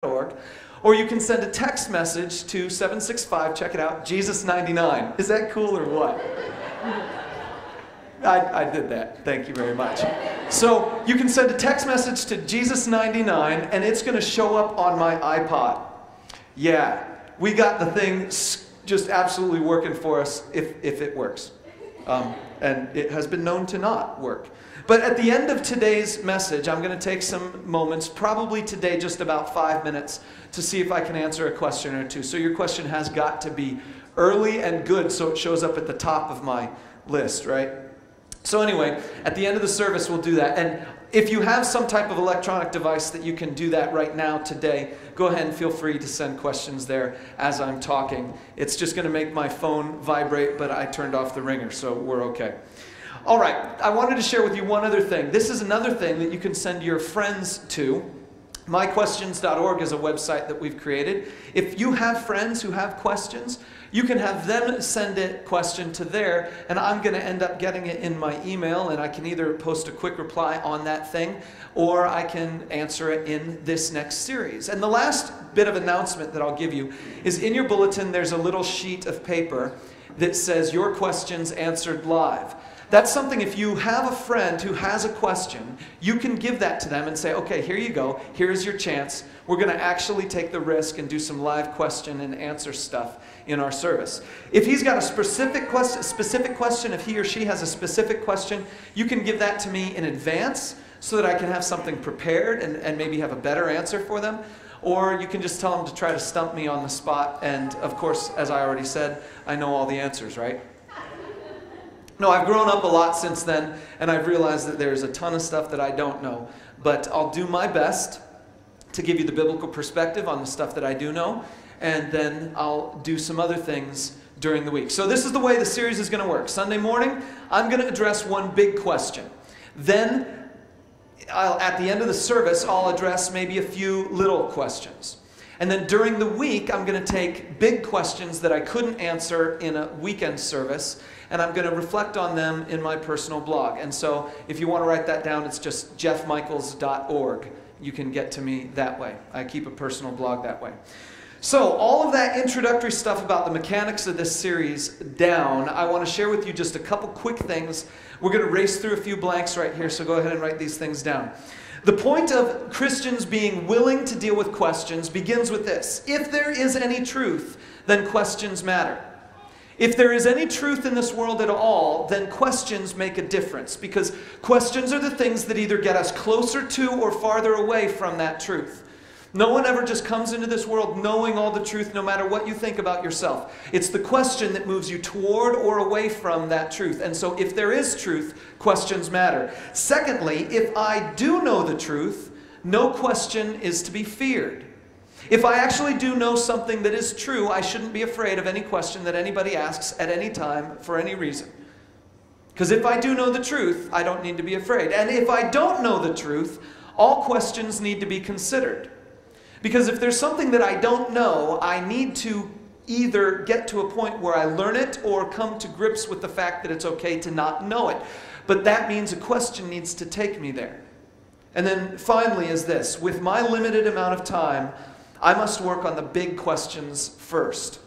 org, or you can send a text message to 765, check it out, Jesus99. Is that cool or what? I did that. Thank you very much. So you can send a text message to Jesus99 and it's going to show up on my iPod. Yeah, we got the thing just absolutely working for us if it works. And it has been known to not work. But at the end of today's message, I'm going to take some moments, probably today just about 5 minutes, to see if I can answer a question or two. So your question has got to be early and good so it shows up at the top of my list, right? So anyway, at the end of the service, we'll do that. And if you have some type of electronic device that you can do that right now today, go ahead and feel free to send questions there as I'm talking. It's just going to make my phone vibrate, but I turned off the ringer, so we're okay. All right, I wanted to share with you one other thing. This is another thing that you can send your friends to. myquestions.org is a website that we've created. If you have friends who have questions, you can have them send a question to there, and I'm going to end up getting it in my email, and I can either post a quick reply on that thing, or I can answer it in this next series. And the last bit of announcement that I'll give you is in your bulletin, there's a little sheet of paper that says your questions answered live. That's something, if you have a friend who has a question, you can give that to them and say, okay, here you go, here's your chance. We're going to actually take the risk and do some live question and answer stuff in our service. If he's got a specific question, if he or she has a specific question, you can give that to me in advance so that I can have something prepared and maybe have a better answer for them. Or you can just tell them to try to stump me on the spot. And of course, as I already said, I know all the answers, right? No, I've grown up a lot since then, and I've realized that there's a ton of stuff that I don't know. But I'll do my best to give you the biblical perspective on the stuff that I do know, and then I'll do some other things during the week. So this is the way the series is going to work. Sunday morning, I'm going to address one big question. Then, at the end of the service, I'll address maybe a few little questions. And then during the week, I'm going to take big questions that I couldn't answer in a weekend service, and I'm going to reflect on them in my personal blog. And so if you want to write that down, it's just jeffmichaels.org. You can get to me that way. I keep a personal blog that way. So all of that introductory stuff about the mechanics of this series down, I want to share with you just a couple quick things. We're going to race through a few blanks right here, so go ahead and write these things down. The point of Christians being willing to deal with questions begins with this. If there is any truth, then questions matter. If there is any truth in this world at all, then questions make a difference, because questions are the things that either get us closer to or farther away from that truth. No one ever just comes into this world knowing all the truth, no matter what you think about yourself. It's the question that moves you toward or away from that truth. And so if there is truth, questions matter. Secondly, if I do know the truth, no question is to be feared. If I actually do know something that is true, I shouldn't be afraid of any question that anybody asks at any time for any reason. Because if I do know the truth, I don't need to be afraid. And if I don't know the truth, all questions need to be considered. Because if there's something that I don't know, I need to either get to a point where I learn it or come to grips with the fact that it's okay to not know it. But that means a question needs to take me there. And then finally is this: with my limited amount of time, I must work on the big questions first.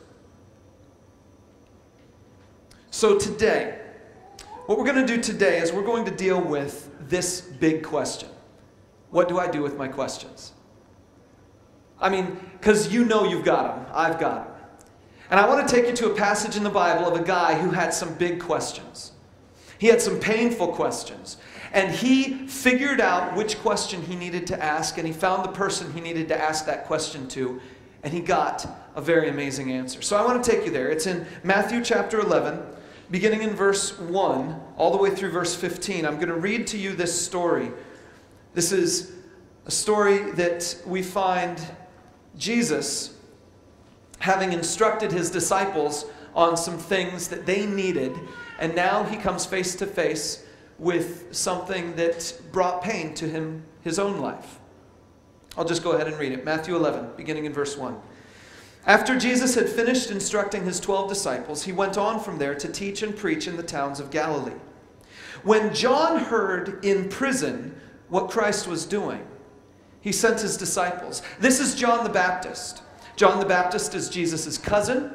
So today, what we're going to do today is we're going to deal with this big question. What do I do with my questions? I mean, because you know you've got them. I've got them. And I want to take you to a passage in the Bible of a guy who had some big questions. He had some painful questions. And he figured out which question he needed to ask, and he found the person he needed to ask that question to, and he got a very amazing answer. So I want to take you there. It's in Matthew chapter 11, beginning in verse 1, all the way through verse 15. I'm going to read to you this story. This is a story that we find Jesus having instructed his disciples on some things that they needed, and now he comes face to face with something that brought pain to him, his own life. I'll just go ahead and read it. Matthew 11, beginning in verse 1. After Jesus had finished instructing his 12 disciples, he went on from there to teach and preach in the towns of Galilee. When John heard in prison what Christ was doing, He sent his disciples. This is John the Baptist. John the Baptist is Jesus' cousin.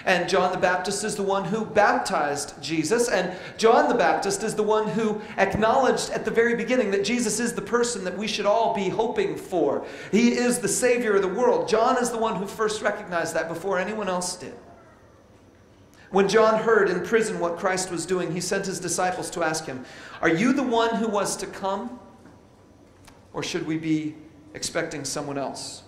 And John the Baptist is the one who baptized Jesus. And John the Baptist is the one who acknowledged at the very beginning that Jesus is the person that we should all be hoping for. He is the Savior of the world. John is the one who first recognized that before anyone else did. When John heard in prison what Christ was doing, he sent his disciples to ask him, "Are you the one who was to come? Or should we be expecting someone else?"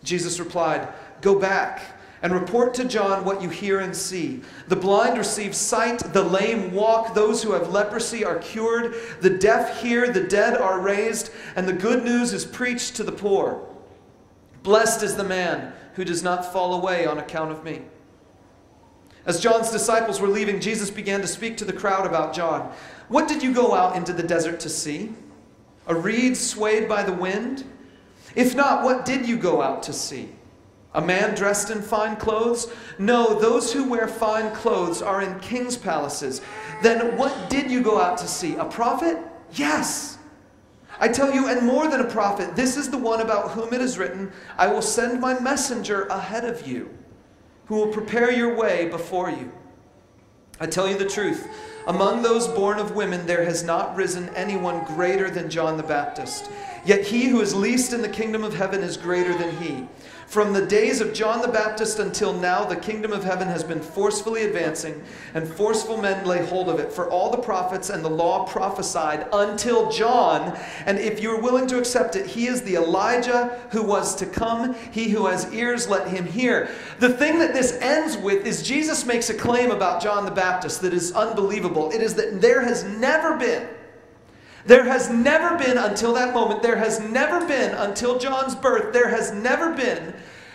Jesus replied, "Go back and report to John what you hear and see. The blind receive sight, the lame walk, those who have leprosy are cured, the deaf hear, the dead are raised, and the good news is preached to the poor. Blessed is the man who does not fall away on account of me." As John's disciples were leaving, Jesus began to speak to the crowd about John. "What did you go out into the desert to see? A reed swayed by the wind? If not, what did you go out to see? A man dressed in fine clothes? No, those who wear fine clothes are in king's palaces. Then what did you go out to see? A prophet? Yes. I tell you, and more than a prophet, this is the one about whom it is written, 'I will send my messenger ahead of you, who will prepare your way before you.' I tell you the truth, among those born of women there has not risen anyone greater than John the Baptist. Yet he who is least in the kingdom of heaven is greater than he. From the days of John the Baptist until now, the kingdom of heaven has been forcefully advancing, and forceful men lay hold of it. For all the prophets and the law prophesied until John, and if you are willing to accept it, he is the Elijah who was to come. He who has ears, let him hear." The thing that this ends with is Jesus makes a claim about John the Baptist that is unbelievable. It is that there has never been until that moment, there has never been until John's birth, there has never been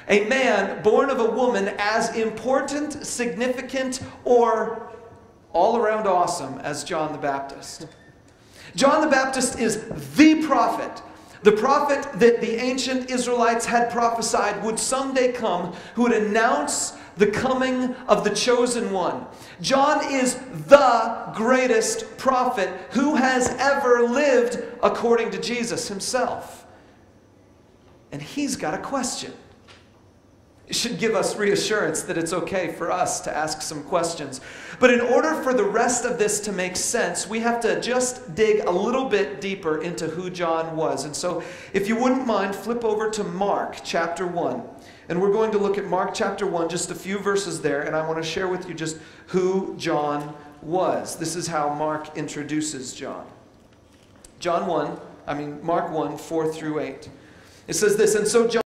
a man born of a woman as important, significant, or all around awesome as John the Baptist. John the Baptist is the prophet that the ancient Israelites had prophesied would someday come, who would announce the coming of the chosen one. John is the greatest prophet who has ever lived according to Jesus himself. And he's got a question. It should give us reassurance that it's okay for us to ask some questions. But in order for the rest of this to make sense, we have to just dig a little bit deeper into who John was. And so, if you wouldn't mind, flip over to Mark chapter 1. And we're going to look at Mark chapter 1, just a few verses there, and I want to share with you just who John was. This is how Mark introduces John. Mark 1, 4 through 8. It says this, "And so John